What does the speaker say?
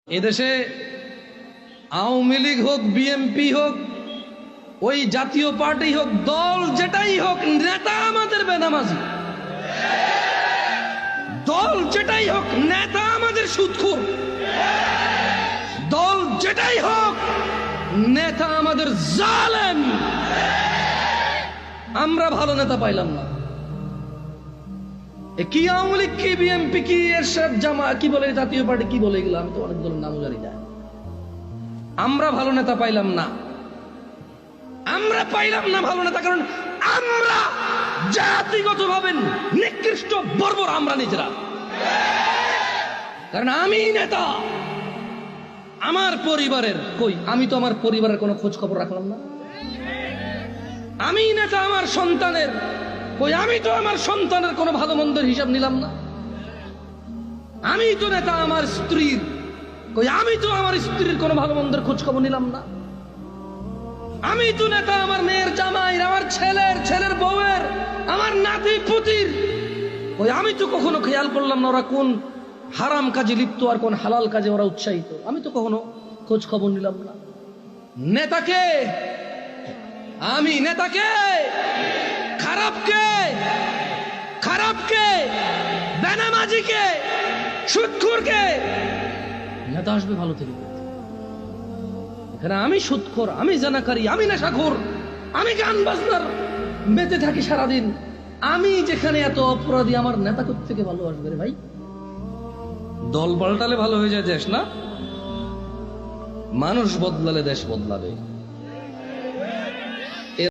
এদেশে আওয়ামী লীগ হোক, বিএনপি হোক, ওই জাতীয় পার্টি হোক, দল যেটাই হোক, নেতা আমাদের বেনামাজি। দল যেটাই হোক, নেতা আমাদের সুদখোর। দল যেটাই হোক, নেতা আমাদের জালেম। আমরা ভালো নেতা পাইলাম না। কি আওয়ামী লীগ, কি বিএনপি, কি এরশাদ, জামা, কি বলে জাতীয় পার্টি, কি বলে এগুলো, আমি তো অনেক দলের নামও জানি না। আমরা ভালো নেতা পাইলাম না। আমরা পাইলাম না ভালো নেতা, কারণ আমরা জাতিগতভাবে নিকৃষ্ট, বর্বর আমরা নিজেরা। কারণ আমি নেতা, আমার পরিবারের কই, আমি তো আমার পরিবারের কোনো খোঁজ খবর রাখলাম না। আমি নেতা আমার সন্তানের কই, আমি তো আমার সন্তানের কোনো ভালো মন্দের হিসাব নিলাম না। আমি তো নেতা আমার স্ত্রীর কই, আমি তো আমার স্ত্রীর কোনো ভালো মন্দের খোঁজ খবর নিলাম না। আমি তো নেতা আমার মেয়ের জামাইয়ের, আমার ছেলের বউয়ের, আমার নাতি পুতির কই, আমি তো কখনো খেয়াল করলাম না ওরা কোন হারাম কাজে লিপ্ত আর কোন হালাল কাজে ওরা উৎসাহিত। আমি তো কখনো খোঁজ খবর নিলাম না। নেতাকে, আমি নেতাকে, খারাপকে, বেনামাজিকে, সুদখোরকে নেতা আসবে ভালো থেকে। এখানে আমি সুদখোর, আমি জানাকারী, আমি নেশাখোর, আমি গান বাজনার মেতে থাকি সারাদিন। আমি যেখানে এত অপরাধী, আমার নেতা থেকে ভালো আসবে রে ভাই? দল পাল্টালে ভালো হয়ে যায় দেশ না? মানুষ বদলালে দেশ বদলাবে।